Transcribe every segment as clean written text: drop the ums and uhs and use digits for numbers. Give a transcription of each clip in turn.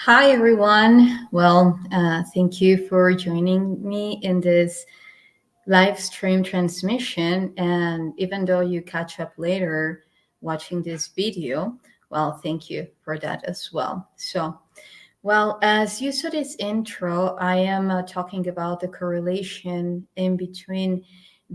Hi, everyone. Thank you for joining me in this live stream transmission. And even though you catch up later watching this video, thank you for that as well. As you saw this intro, I am talking about the correlation in between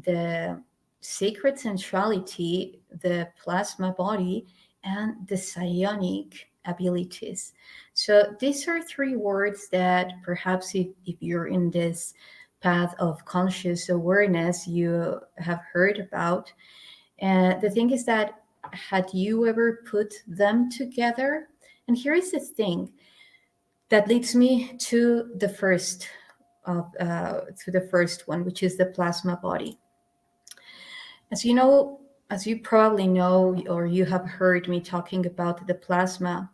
the sacred sensuality, the plasma body, and the psionic abilities. So these are three words that perhaps if you're in this path of conscious awareness, you have heard about. And the thing is that had you ever put them together? And here is the thing that leads me to the first one, which is the plasma body. As you know, as you probably know, or you have heard me talking about the plasma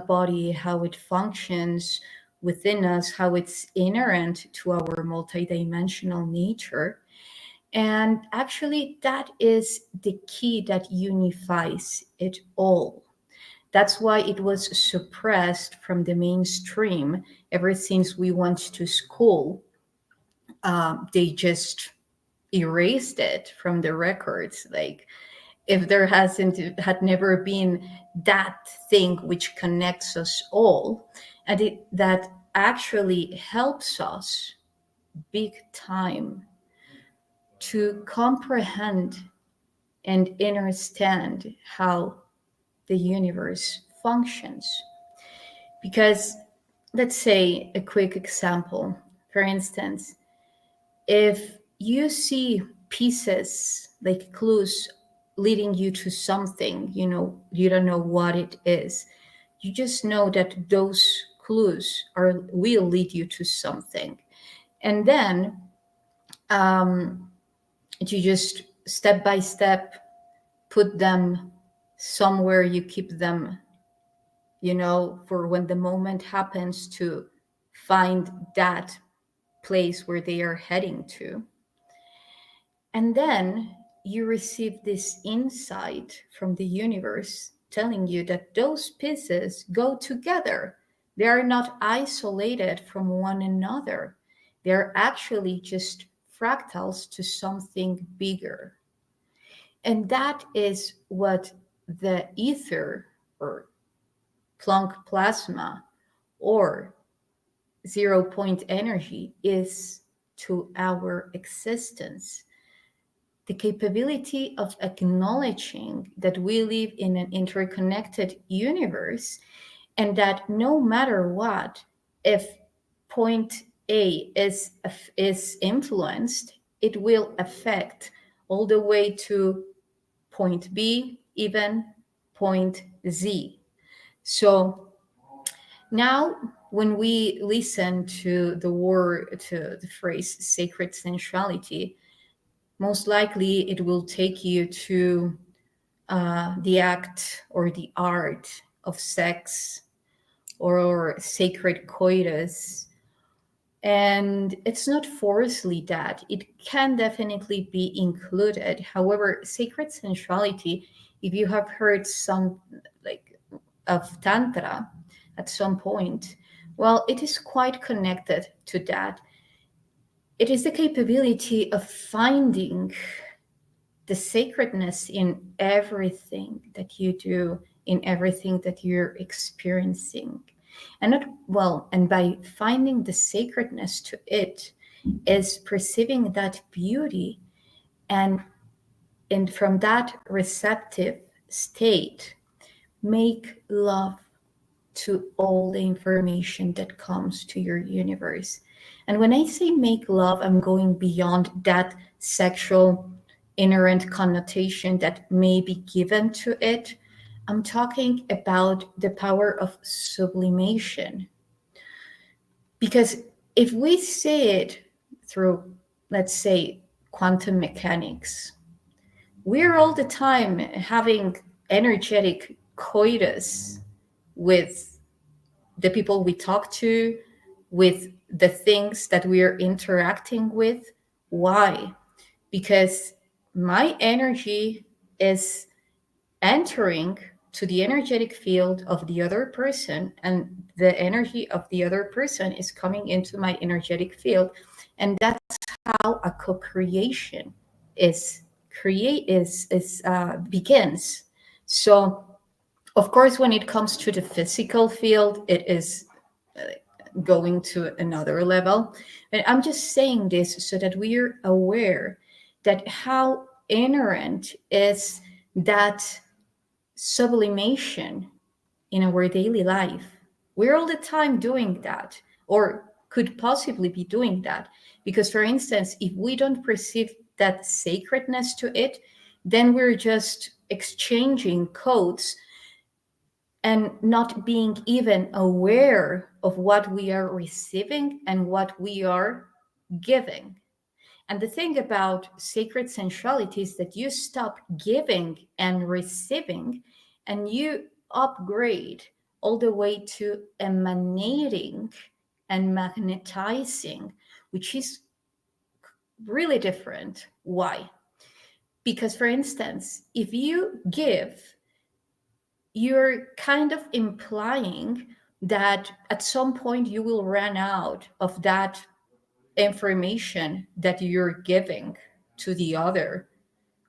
body, how it functions within us, how it's inherent to our multidimensional nature. And actually, that is the key that unifies it all. That's why it was suppressed from the mainstream ever since we went to school. They just erased it from the records. Like, if there had never been that thing which connects us all, and that actually helps us big time to comprehend and understand how the universe functions. Because let's say a quick example. For instance, if you see pieces like clues leading you to something, you don't know what it is. You just know that those clues will lead you to something. And then you just step by step put them somewhere, you keep them, for when the moment happens to find that place where they are heading to. And then you receive this insight from the universe telling you that those pieces go together. They are not isolated from one another. They're actually just fractals to something bigger. And that is what the ether or Planck plasma or 0 point energy is to our existence. The capability of acknowledging that we live in an interconnected universe and that no matter what, if point A is influenced, it will affect all the way to point B, even point Z. So now, when we listen to the phrase sacred sensuality, most likely it will take you to the act or the art of sex or sacred coitus. And it's not forcefully that. It can definitely be included. However, sacred sensuality, if you have heard some like of Tantra at some point, it is quite connected to that. It is the capability of finding the sacredness in everything that you do, in everything that you're experiencing. And by finding the sacredness to it is perceiving that beauty and from that receptive state, make love to all the information that comes to your universe. And when I say make love, I'm going beyond that sexual inherent connotation that may be given to it. I'm talking about the power of sublimation. Because if we see it through, let's say, quantum mechanics, we're all the time having energetic coitus with the people we talk to, with the things that we are interacting with. Why? Because my energy is entering to the energetic field of the other person, and the energy of the other person is coming into my energetic field. And that's how a co-creation begins. So of course, when it comes to the physical field, it is going to another level. And I'm just saying this so that we're aware that how inherent is that sublimation in our daily life. We're all the time doing that, or could possibly be doing that. Because, for instance, if we don't perceive that sacredness to it, then we're just exchanging codes and not being even aware of what we are receiving and what we are giving. And the thing about sacred sensuality is that you stop giving and receiving, and you upgrade all the way to emanating and magnetizing, which is really different. Why? Because, for instance, if you give, you're kind of implying that at some point you will run out of that information that you're giving to the other,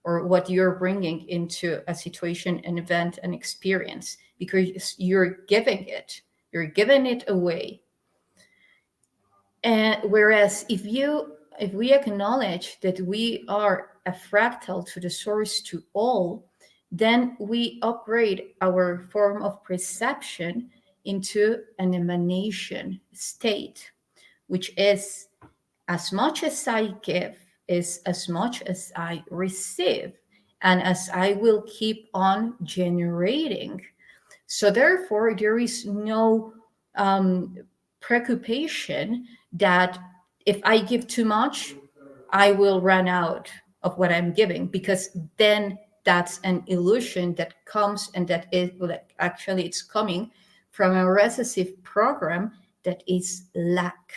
or what you're bringing into a situation, an event, an experience, because you're giving it away. And whereas if we acknowledge that we are a fractal to the source, to all, then we upgrade our form of perception into an emanation state, which is as much as I give is as much as I receive, and as I will keep on generating. So therefore, there is no preoccupation that if I give too much, I will run out of what I'm giving, because then that's an illusion that comes, and that is, well, actually it's coming from a recessive program that is lack,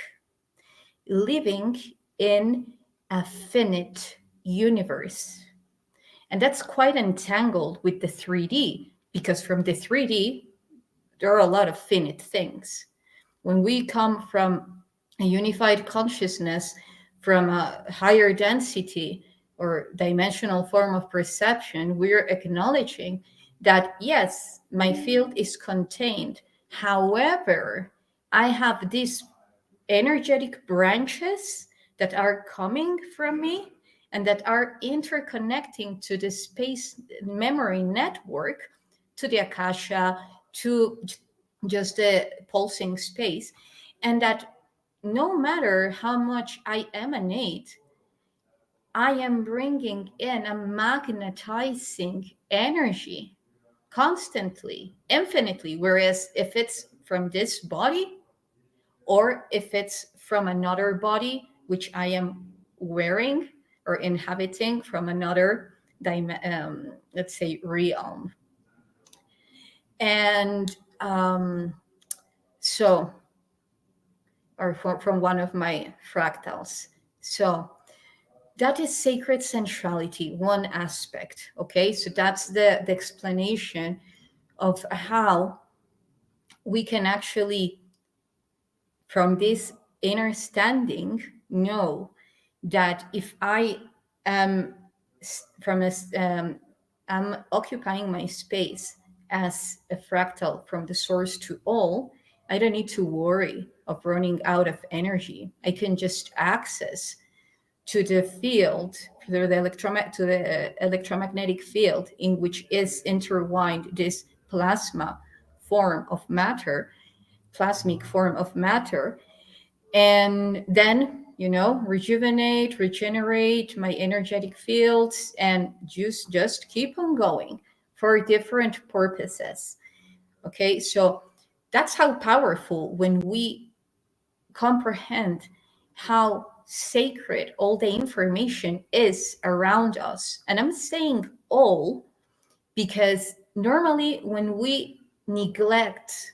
living in a finite universe. And that's quite entangled with the 3D, because from the 3D, there are a lot of finite things. When we come from a unified consciousness, from a higher density or dimensional form of perception, we're acknowledging that, yes, my field is contained. However, I have these energetic branches that are coming from me and that are interconnecting to the space memory network, to the akasha, to just the pulsing space. And that no matter how much I emanate, I am bringing in a magnetizing energy constantly, infinitely. Whereas if it's from this body, or if it's from another body, which I am wearing or inhabiting from another, let's say, realm. And so, or from one of my fractals. So that is sacred sensuality, one aspect. Okay, so that's the explanation of how we can actually, from this inner standing, know that if I am I'm occupying my space as a fractal from the source to all, I don't need to worry of running out of energy. I can just access to the field, to the electromagnetic field, in which is intertwined this form of matter, plasmic form of matter, and then, rejuvenate, regenerate my energetic fields, and just keep on going for different purposes. Okay, so that's how powerful, when we comprehend how sacred all the information is around us. And I'm saying all because normally when we neglect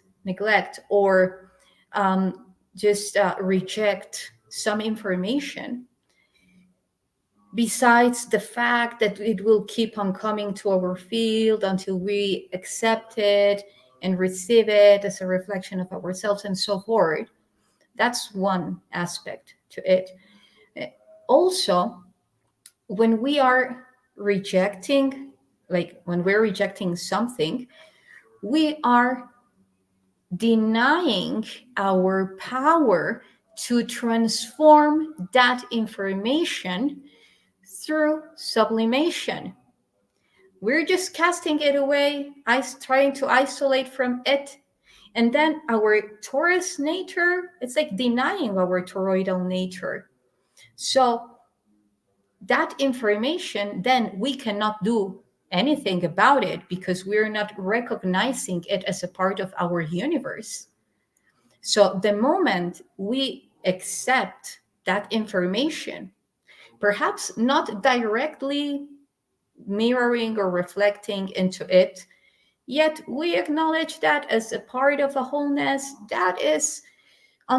or um, just reject some information, besides the fact that it will keep on coming to our field until we accept it and receive it as a reflection of ourselves and so forth. That's one aspect to it. Also, when we are rejecting, like when we're rejecting something, we are denying our power to transform that information through sublimation. We're just casting it away, trying to isolate from it. And then our Taurus nature, it's like denying our toroidal nature. So that information, then we cannot do anything about it because we're not recognizing it as a part of our universe. So the moment we accept that information, perhaps not directly mirroring or reflecting into it, yet we acknowledge that as a part of a wholeness that is,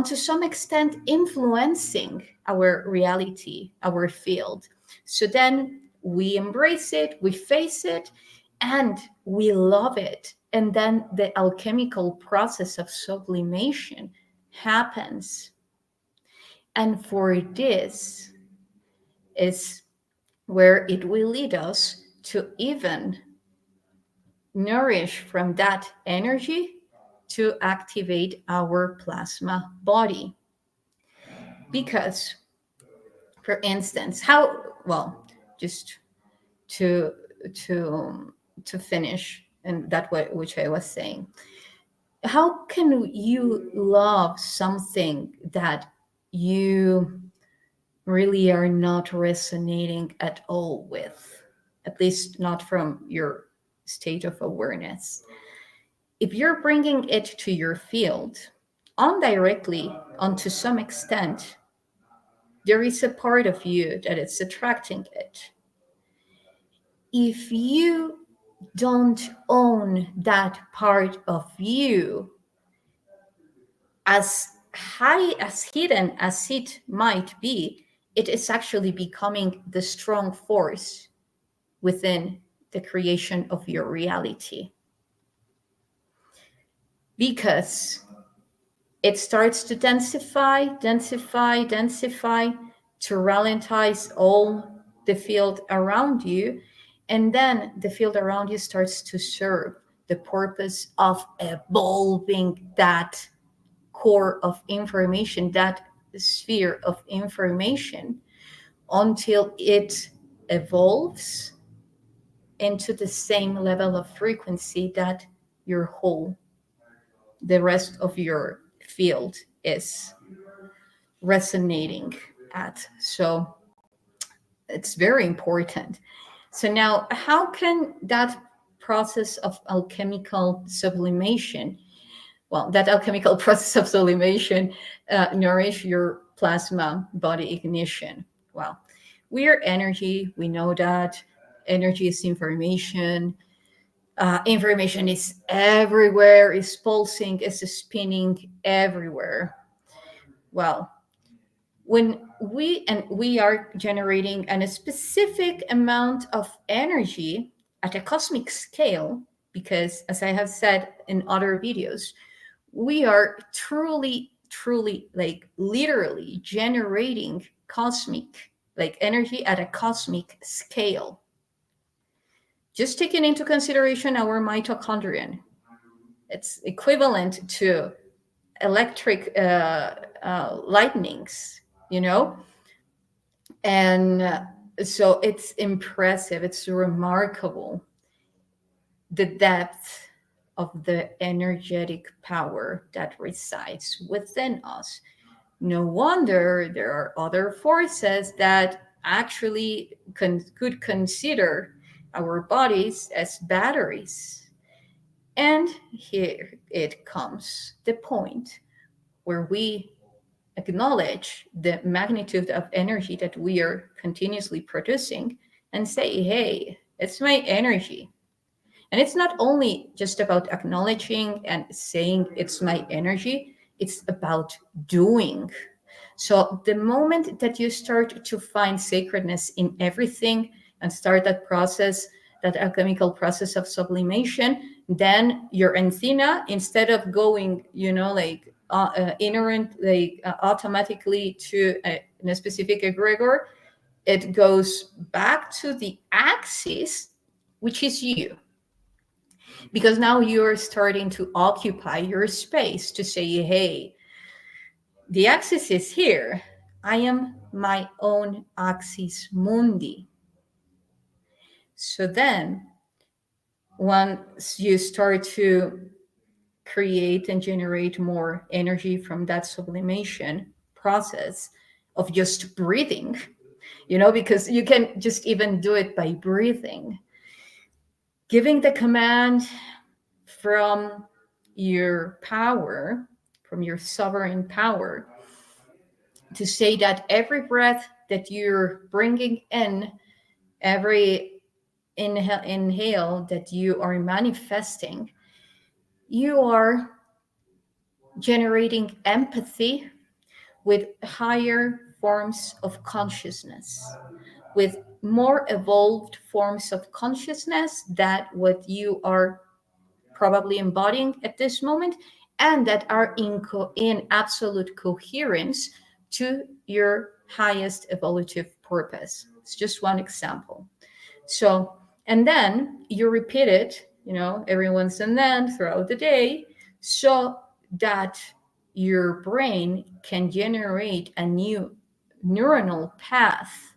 to some extent, influencing our reality, our field. So then we embrace it, we face it, and we love it. And then the alchemical process of sublimation happens. And for this is where it will lead us to even nourish from that energy to activate our plasma body. Because, for instance, just to to finish and that way which I was saying, how can you love something that you really are not resonating at all with, at least not from your state of awareness? If you're bringing it to your field, indirectly, on to some extent, there is a part of you that is attracting it. If you don't own that part of you, as high as hidden as it might be, it is actually becoming the strong force within the creation of your reality. Because it starts to densify, to ralentize all the field around you. And then the field around you starts to serve the purpose of evolving that core of information, that sphere of information, until it evolves into the same level of frequency that the rest of your field is resonating at. So it's very important. So now, how can that process of alchemical sublimation, that alchemical process of sublimation, nourish your plasma body ignition? Well, we are energy. We know that energy is information. Information is everywhere, is pulsing, is spinning everywhere. Well, when we are generating a specific amount of energy at a cosmic scale, because as I have said in other videos, we are truly, like literally generating cosmic, like energy at a cosmic scale. Just taking into consideration our mitochondrion, it's equivalent to electric lightnings, and so it's impressive, it's remarkable, the depth of the energetic power that resides within us. No wonder there are other forces that actually could consider our bodies as batteries. And here it comes, the point where we acknowledge the magnitude of energy that we are continuously producing and say, hey, it's my energy. And it's not only just about acknowledging and saying it's my energy, it's about doing. So the moment that you start to find sacredness in everything and start that process, that alchemical process of sublimation, then your antenna, instead of going, like inherent, like automatically to a specific egregor, it goes back to the axis, which is you. Because now you're starting to occupy your space to say, hey, the axis is here. I am my own axis mundi. So then, once you start to create and generate more energy from that sublimation process of just breathing, because you can just even do it by breathing, giving the command from your power, from your sovereign power, to say that every breath that you're bringing in, every inhale that you are manifesting, you are generating empathy with higher forms of consciousness, with more evolved forms of consciousness that what you are probably embodying at this moment, and that are in absolute coherence to your highest evolutive purpose. It's just one example. So, and then you repeat it, every once and then throughout the day, so that your brain can generate a new neuronal path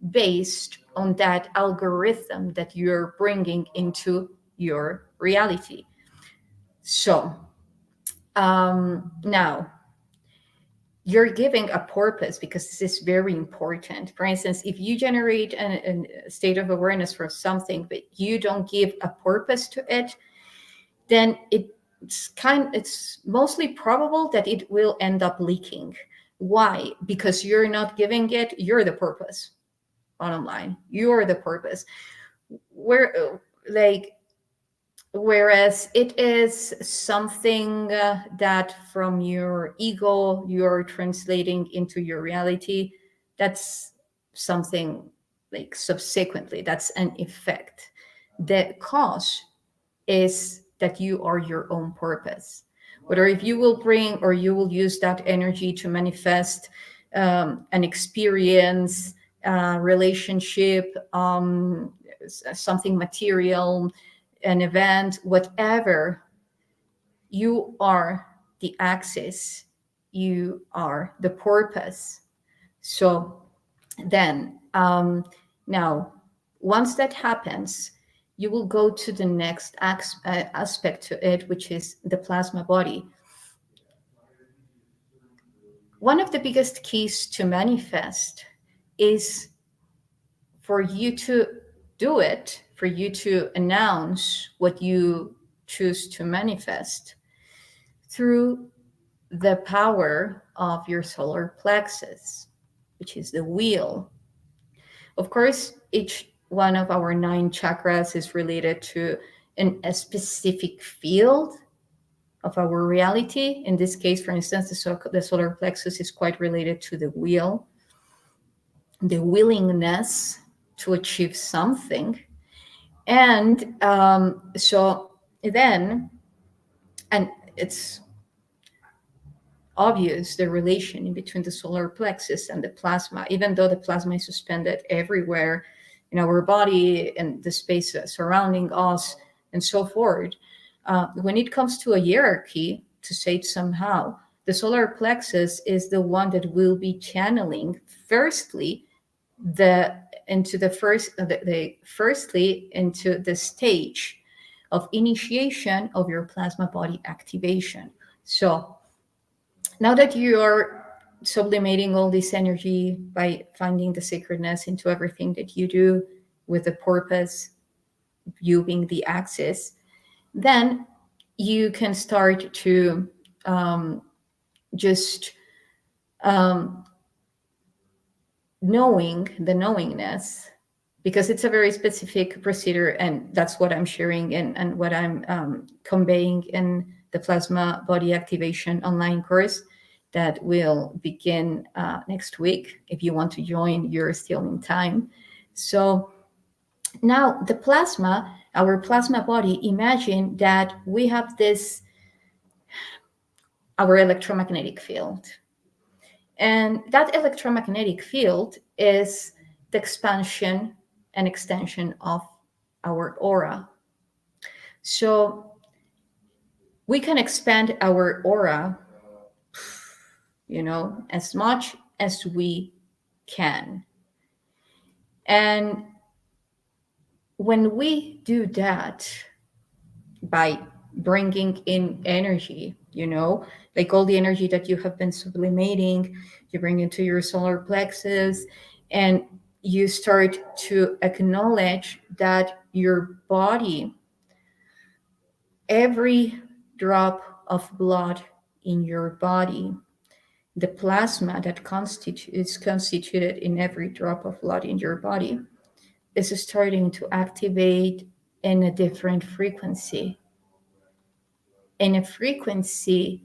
based on that algorithm that you're bringing into your reality. So now you're giving a purpose, because this is very important. For instance, if you generate a state of awareness for something, but you don't give a purpose to it, then it's mostly probable that it will end up leaking. Why? Because you're not giving it, you're the purpose. Bottom line, you're the purpose. Whereas it is something that from your ego you're translating into your reality, that's something like subsequently, that's an effect. The cause is that you are your own purpose. Whether if you will bring or you will use that energy to manifest an experience, relationship, something material, an event, whatever, you are the axis, you are the purpose. So then, now, once that happens, you will go to the next aspect to it, which is the plasma body. One of the biggest keys to manifest is for you to do it, for you to announce what you choose to manifest through the power of your solar plexus, which is the wheel. Of course, each one of our 9 chakras is related to a specific field of our reality. In this case, for instance, the solar plexus is quite related to the wheel, the willingness to achieve something. And so then, and it's obvious the relation in between the solar plexus and the plasma, even though the plasma is suspended everywhere in our body and the space surrounding us and so forth. When it comes to a hierarchy, to say it somehow, the solar plexus is the one that will be channeling firstly into the stage of initiation of your plasma body activation. So now that you are sublimating all this energy by finding the sacredness into everything that you do with the purpose, you being the axis, then you can start to just knowing the knowingness, because it's a very specific procedure, and that's what I'm sharing and what I'm conveying in the Plasma Body Activation online course. that will begin next week. If you want to join, you're still in time. So now the plasma, our plasma body, imagine that we have this, our electromagnetic field. And that electromagnetic field is the expansion and extension of our aura. So we can expand our aura, as much as we can. And when we do that by bringing in energy, like all the energy that you have been sublimating, you bring into your solar plexus, and you start to acknowledge that your body, every drop of blood in your body, the plasma that is constituted in every drop of blood in your body, is starting to activate in a different frequency, in a frequency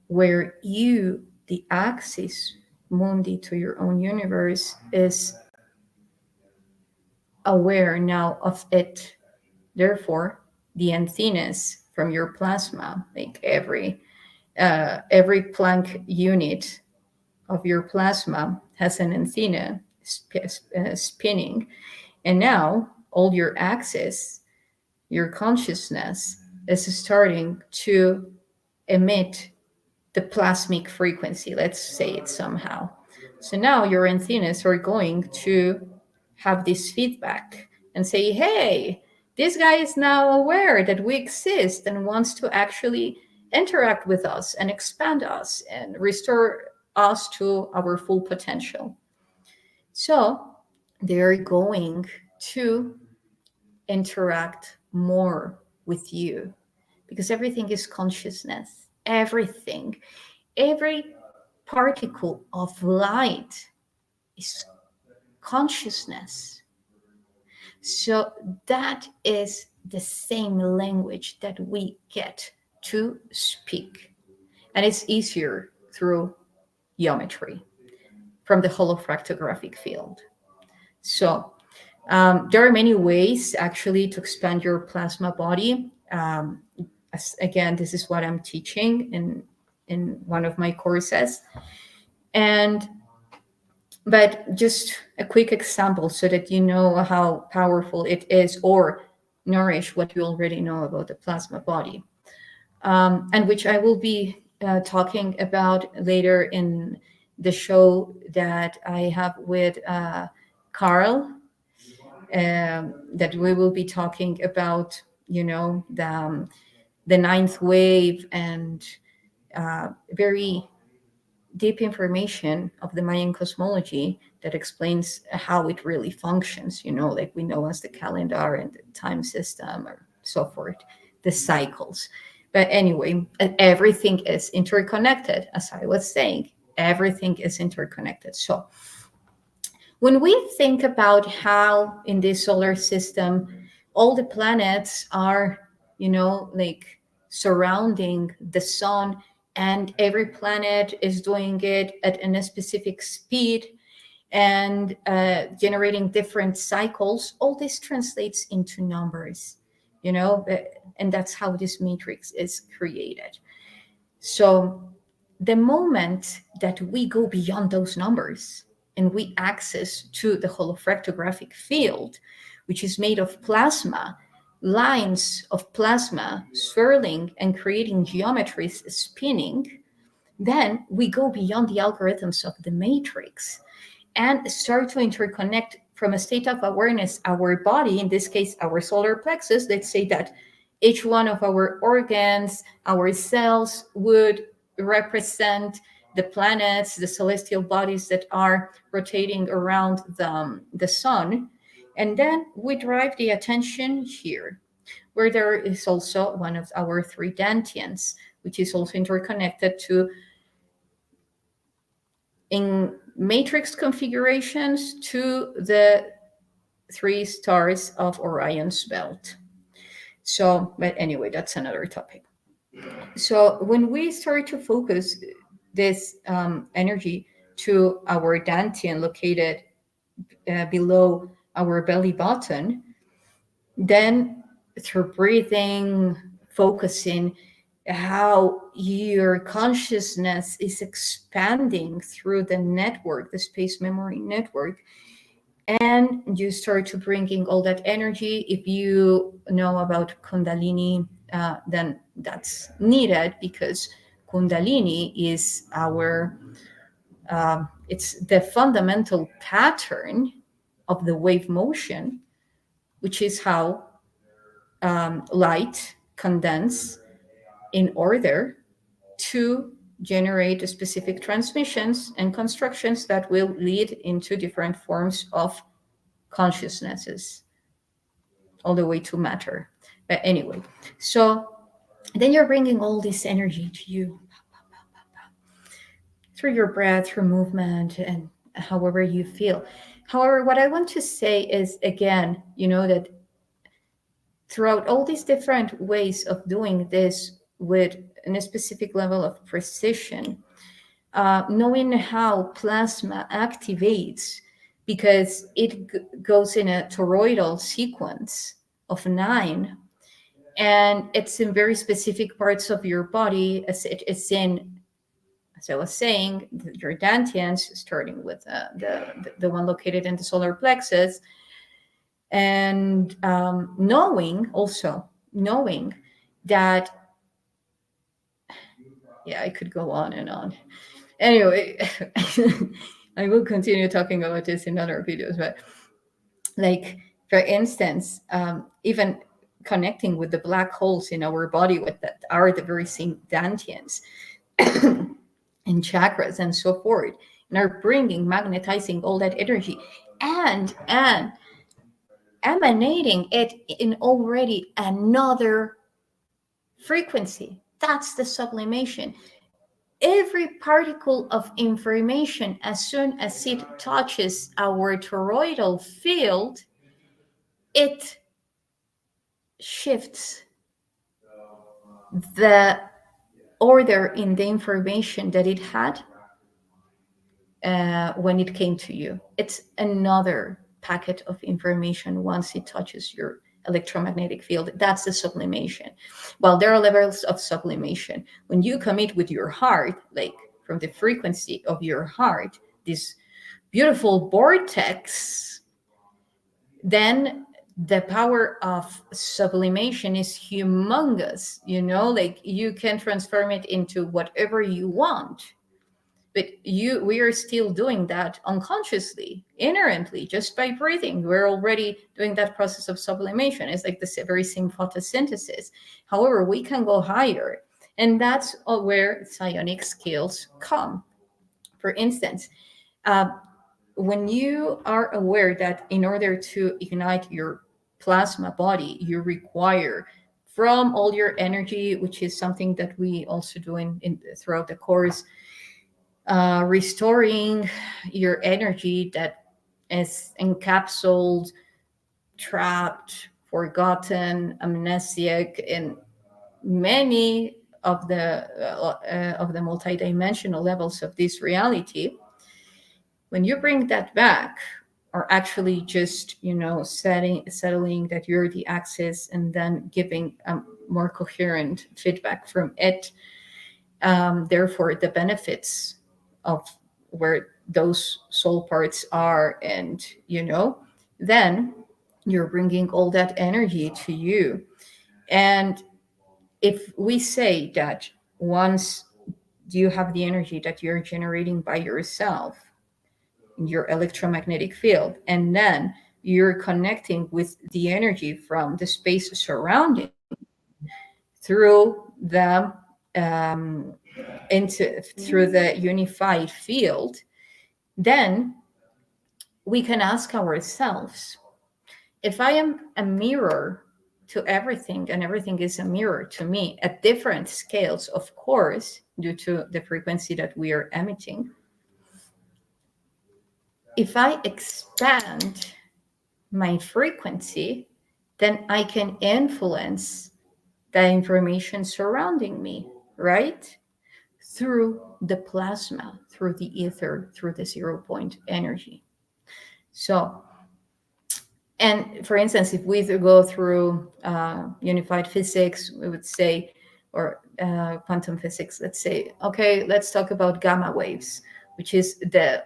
where you, the axis mundi to your own universe, is aware now of it. Therefore, the antennas from your plasma, like every Planck unit of your plasma has an antenna spinning, and now all your axis, your consciousness, is starting to emit the plasmic frequency, let's say it somehow. So now your antennas are going to have this feedback and say, hey, this guy is now aware that we exist and wants to actually interact with us and expand us and restore us to our full potential. So they're going to interact more with you, because everything is consciousness. Everything, every particle of light is consciousness. So that is the same language that we get to speak. And it's easier through geometry from the holofractographic field. So there are many ways actually to expand your plasma body. Again, this is what I'm teaching in one of my courses. But just a quick example so that you know how powerful it is, or nourish what you already know about the plasma body, and which I will be talking about later in the show that I have with Carl, that we will be talking about, the ninth wave and very deep information of the Mayan cosmology that explains how it really functions, like we know as the calendar and the time system or so forth, the cycles. But anyway, everything is interconnected, as I was saying. Everything is interconnected. So when we think about how in this solar system all the planets are, like surrounding the sun, and every planet is doing it at a specific speed and generating different cycles, all this translates into numbers, and that's how this matrix is created. So the moment that we go beyond those numbers and we access to the holofractographic field, which is made of plasma, lines of plasma swirling and creating geometries spinning, then we go beyond the algorithms of the matrix and start to interconnect from a state of awareness. Our body, in this case, our solar plexus, let's say that each one of our organs, our cells would represent the planets, the celestial bodies that are rotating around the sun. And then we drive the attention here, where there is also one of our three dantians, which is also interconnected to, in matrix configurations, to the three stars of Orion's belt. So, but anyway, that's another topic. So when we start to focus this energy to our dantian located below our belly button, then through breathing, focusing, how your consciousness is expanding through the network, the space memory network, and you start to bringing all that energy. If you know about kundalini, then that's needed, because kundalini is our it's the fundamental pattern of the wave motion, which is how light condense in order to generate specific transmissions and constructions that will lead into different forms of consciousnesses, all the way to matter. But anyway, so then you're bringing all this energy to you through your breath, through movement, and however you feel. However, what I want to say is, again, that throughout all these different ways of doing this with a specific level of precision, knowing how plasma activates, because it goes in a toroidal sequence of 9, and it's in very specific parts of your body, as it is in, as I was saying, your dantians, starting with the one located in the solar plexus, and knowing that, yeah, I could go on and on. Anyway, I will continue talking about this in other videos, but like, for instance, even connecting with the black holes in our body, with that are the very same dantians and chakras and so forth, and are bringing, magnetizing all that energy, and emanating it in already another frequency. That's the sublimation. Every particle of information, as soon as it touches our toroidal field, it shifts the order in the information that it had when it came to you. It's another packet of information once it touches your electromagnetic field. That's the sublimation. Well, there are levels of sublimation. When you commit with your heart, like from the frequency of your heart, this beautiful vortex, then the power of sublimation is humongous. Like, you can transform it into whatever you want. But we are still doing that unconsciously, inherently, just by breathing. We're already doing that process of sublimation. It's like the very same photosynthesis. However, we can go higher, and that's where psionic skills come. For instance, when you are aware that in order to ignite your plasma body, you require from all your energy, which is something that we also do throughout the course, restoring your energy that is encapsulated, trapped, forgotten, amnesiac in many of the multidimensional levels of this reality. When you bring that back, or actually just settling that you're the axis, and then giving more coherent feedback from it, therefore the benefits of where those soul parts are, and then you're bringing all that energy to you. And if we say that once you have the energy that you're generating by yourself in your electromagnetic field, and then you're connecting with the energy from the space surrounding through the through the unified field, then we can ask ourselves, if I am a mirror to everything, and everything is a mirror to me at different scales, of course, due to the frequency that we are emitting, if I expand my frequency, then I can influence the information surrounding me, right? through the plasma, through the ether, through the 0 point energy. So, and for instance, if we go through unified physics, we would say, or quantum physics, let's say, okay, let's talk about gamma waves, which is the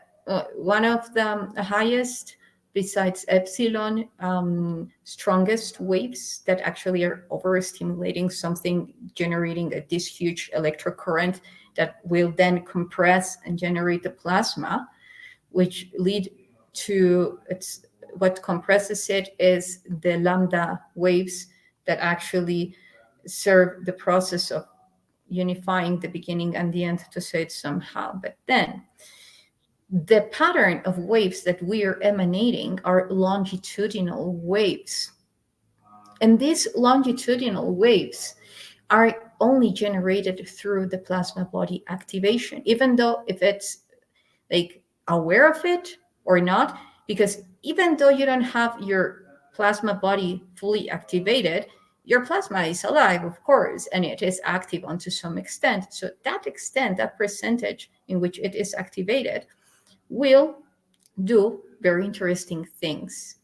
one of the highest, besides epsilon, strongest waves that actually are overstimulating something, generating this huge electrocurrent that will then compress and generate the plasma, which lead to its, what compresses it is the lambda waves that actually serve the process of unifying the beginning and the end, to say it somehow. But then the pattern of waves that we are emanating are longitudinal waves. And these longitudinal waves are only generated through the plasma body activation, even though if it's like aware of it or not, because even though you don't have your plasma body fully activated, your plasma is alive, of course, and it is active onto some extent. So that extent, that percentage in which it is activated, will do very interesting things.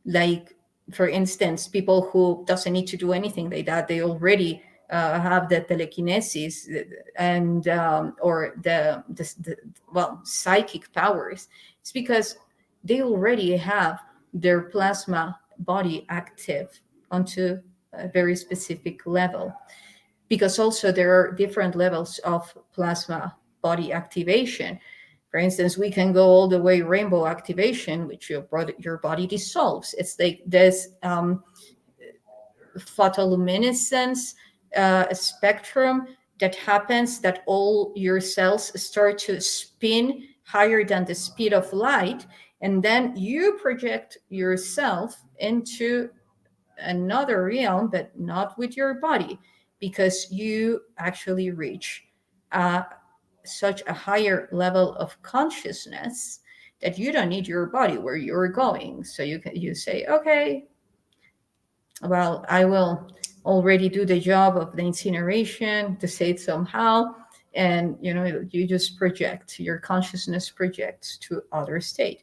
Like, for instance, people who doesn't need to do anything like that, they already have the telekinesis and or the well, psychic powers. It's because they already have their plasma body active onto a very specific level. Because also there are different levels of plasma body activation. For instance, we can go all the way rainbow activation, which your body dissolves. It's like this photoluminescence spectrum that happens, that all your cells start to spin higher than the speed of light, and then you project yourself into another realm, but not with your body, because you actually reach such a higher level of consciousness that you don't need your body where you're going. So you say, okay, well, I will already do the job of the incineration, to say it somehow, and you just project, your consciousness projects to other state.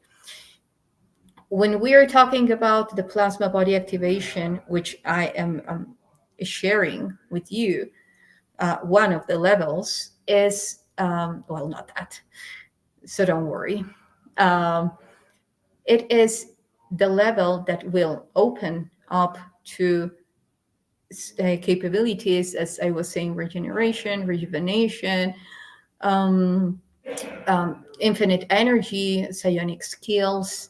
When we are talking about the plasma body activation, which I am sharing with you, one of the levels is, well, not that, so don't worry. It is the level that will open up to capabilities, as I was saying, regeneration, rejuvenation, infinite energy, psionic skills,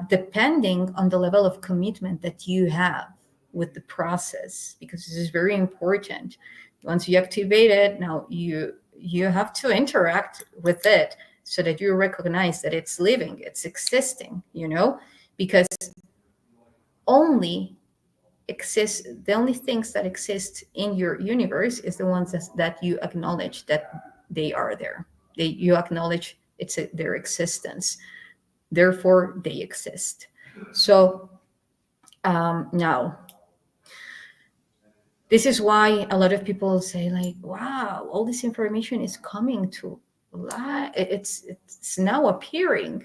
depending on the level of commitment that you have with the process, because this is very important. Once you activate it, now you have to interact with it so that you recognize that it's living, it's existing, because only the only things that exist in your universe is the ones that you acknowledge that they are there. You acknowledge their existence. Therefore, they exist. So now, this is why a lot of people say, like, wow, all this information is coming to light. It's now appearing.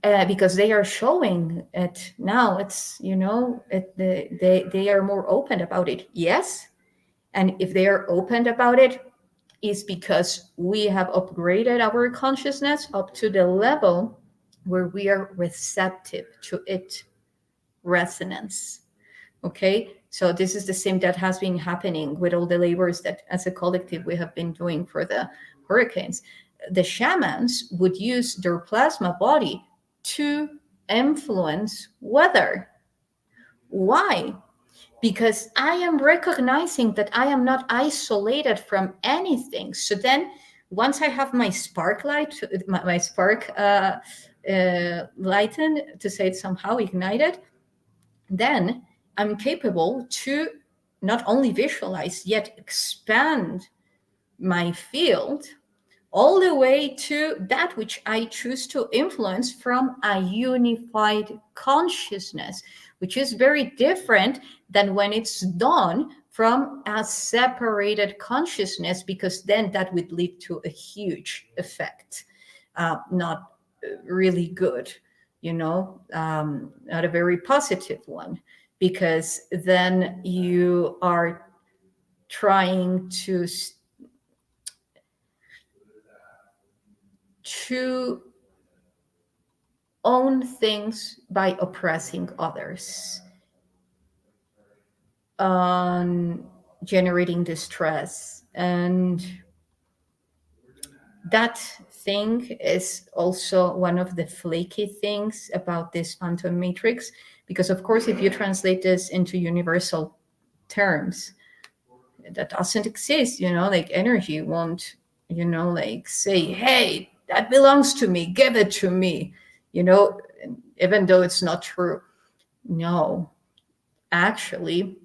Because they are showing it now. It's, they are more open about it. Yes. And if they are open about it, is because we have upgraded our consciousness up to the level where we are receptive to it resonance. Okay, so this is the same that has been happening with all the labors that as a collective we have been doing for the hurricanes. The shamans would use their plasma body to influence weather. Why? Because I am recognizing that I am not isolated from anything. So then once I have my spark light, my spark lightened, to say it somehow, ignited, then I'm capable to not only visualize, yet expand my field all the way to that which I choose to influence from a unified consciousness, which is very different than when it's done from a separated consciousness, because then that would lead to a huge effect, not really good, not a very positive one, because then you are trying to own things by oppressing others, on generating distress. And that thing is also one of the flaky things about this phantom matrix, because of course, if you translate this into universal terms, that doesn't exist. Like energy won't, like say, hey, that belongs to me, give it to me, even though it's not true. No, actually,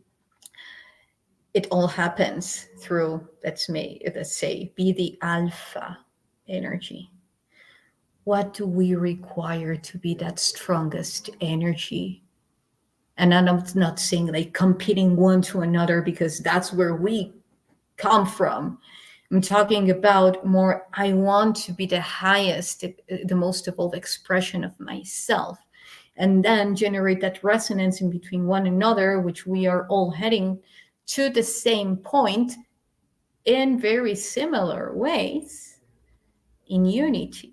it all happens through, let's say, be the alpha energy. What do we require to be that strongest energy? And I'm not saying like competing one to another, because that's where we come from. I'm talking about more, I want to be the highest, the most evolved expression of myself, and then generate that resonance in between one another, which we are all heading to the same point in very similar ways, in unity.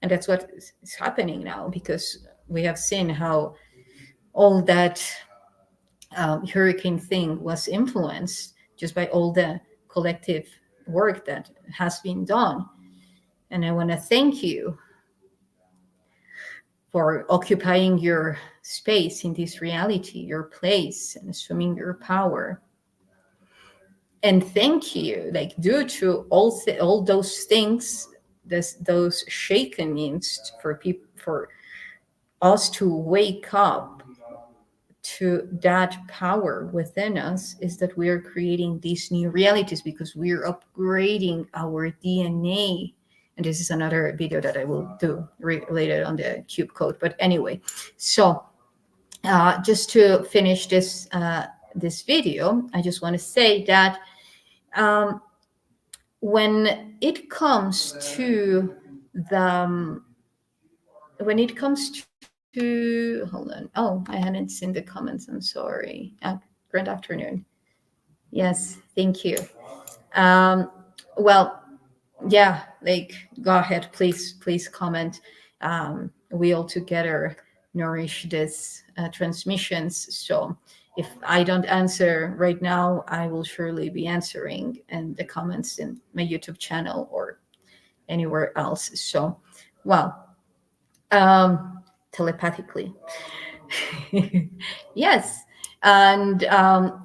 And that's what is happening now, because we have seen how all that hurricane thing was influenced just by all the collective work that has been done. And I want to thank you for occupying your space in this reality, your place, and assuming your power. And thank you, like, due to all those things, those shakenings, for us to wake up to that power within us, is that we are creating these new realities, because we are upgrading our DNA. And this is another video that I will do related on the cube code. But anyway, so just to finish this video, I just want to say that when it comes to hold on. Oh, I hadn't seen the comments. I'm sorry. Good afternoon. Yes, thank you. Well, yeah, like, go ahead, please comment. We all together nourish this transmissions. So if I don't answer right now, I will surely be answering in the comments in my YouTube channel or anywhere else. So, well, telepathically. Yes. And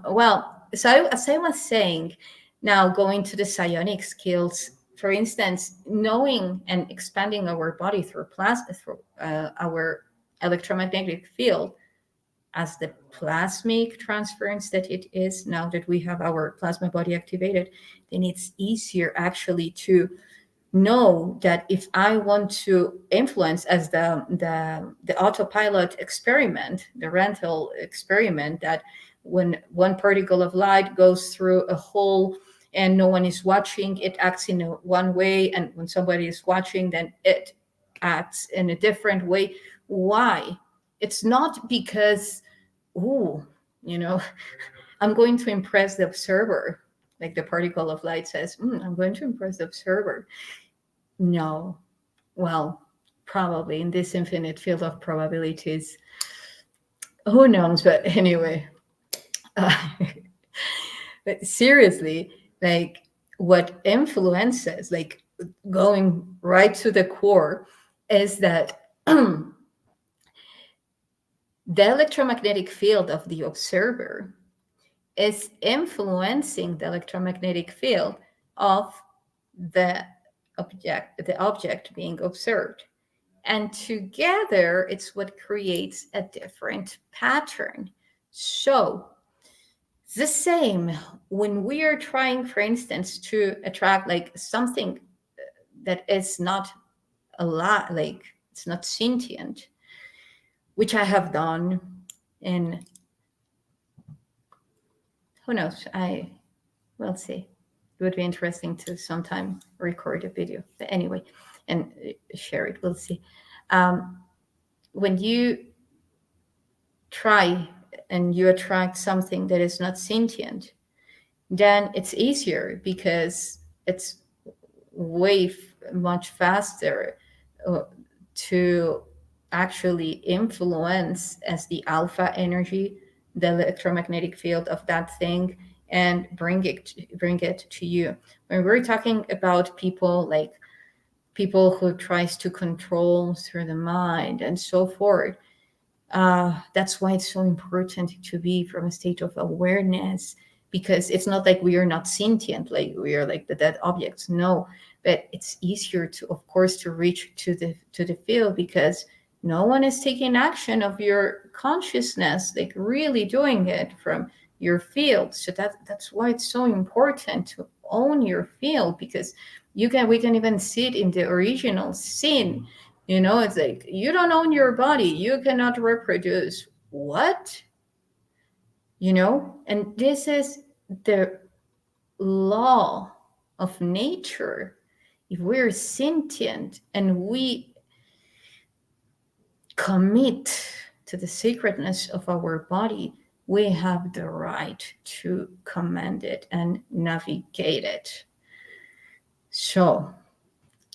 well, so as I was saying, now going to the psionic skills, for instance, knowing and expanding our body through our electromagnetic field, as the plasmic transference that it is, now that we have our plasma body activated, then it's easier actually to know that if I want to influence, as the autopilot experiment, the rental experiment, that when one particle of light goes through a hole and no one is watching, it acts in one way, and when somebody is watching, then it acts in a different way. Why? It's not because, I'm going to impress the observer, like the particle of light says, I'm going to impress the observer. No. Well, probably in this infinite field of probabilities, who knows? But anyway, but seriously, like, what influences, like, going right to the core, is that the electromagnetic field of the observer is influencing the electromagnetic field of the object being observed. And together, it's what creates a different pattern. So the same when we are trying, for instance, to attract like something that is not a lot, like it's not sentient, which I have done in, who knows? We'll see. It would be interesting to sometime record a video. But anyway, and share it. We'll see. When you try and you attract something that is not sentient, then it's easier because it's much faster to actually influence as the alpha energy, the electromagnetic field of that thing, and bring it to you. When we're talking about people like people who tries to control through the mind and so forth, that's why it's so important to be from a state of awareness, because it's not like we are not sentient, like we are like the dead objects. No, but it's easier to, of course, to reach to the field because no one is taking action of your consciousness, like really doing it from your field. So that's why it's so important to own your field, because we can even see it in the original sin. It's like, you don't own your body, you cannot reproduce. What? And this is the law of nature. If we're sentient and we commit to the sacredness of our body, we have the right to command it and navigate it. So,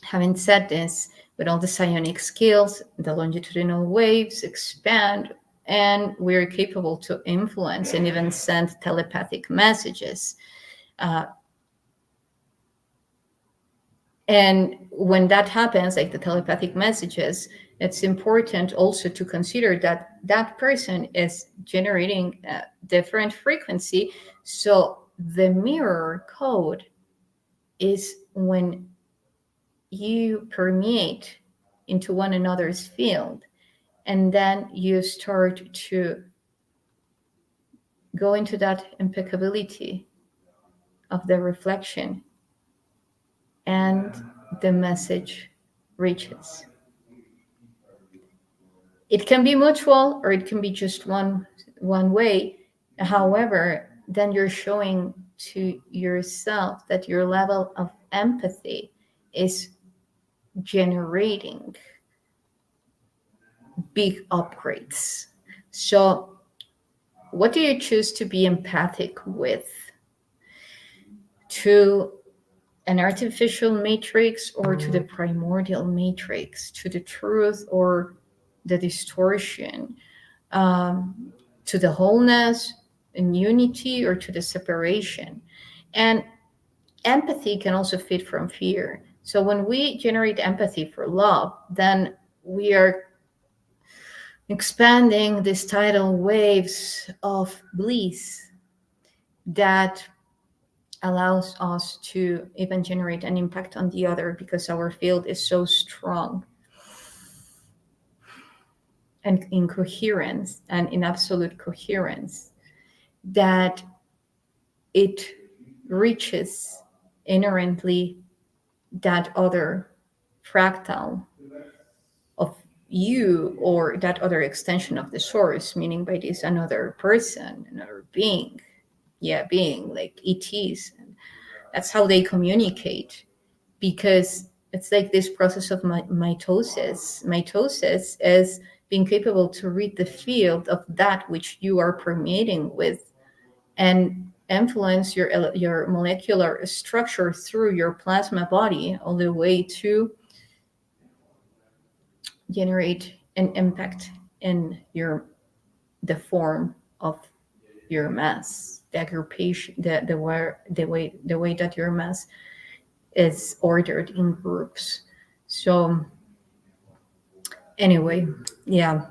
having said this, with all the psionic skills, the longitudinal waves expand, and we're capable to influence and even send telepathic messages. And when that happens, like the telepathic messages, it's important also to consider that that person is generating a different frequency. So the mirror code is when you permeate into one another's field, and then you start to go into that impeccability of the reflection, and the message reaches. It can be mutual, or it can be just one way. However, then you're showing to yourself that your level of empathy is generating big upgrades. So what do you choose to be empathic with? To an artificial matrix, or to the primordial matrix? To the truth or the distortion? To the wholeness and unity, or to the separation? And empathy can also fit from fear. So when we generate empathy for love, then we are expanding these tidal waves of bliss that allows us to even generate an impact on the other, because our field is so strong and in coherence and in absolute coherence that it reaches inherently that other fractal of you, or that other extension of the source, meaning by this another person, another being, being like ETs. And that's how they communicate, because it's like this process of mitosis. Mitosis is being capable to read the field of that which you are permeating with, and influence your molecular structure through your plasma body, all the way to generate an impact in the form of your mass, the aggregation, the way that your mass is ordered in groups. So anyway, I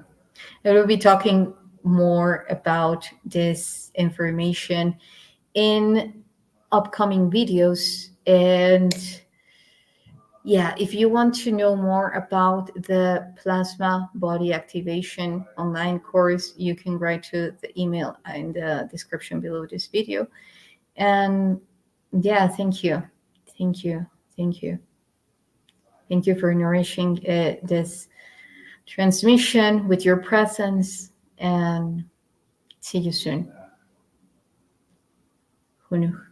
will be talking more about this information in upcoming videos. And if you want to know more about the plasma body activation online course, you can write to the email in the description below this video. And thank you for nourishing this transmission with your presence, and see you soon. Hunuh.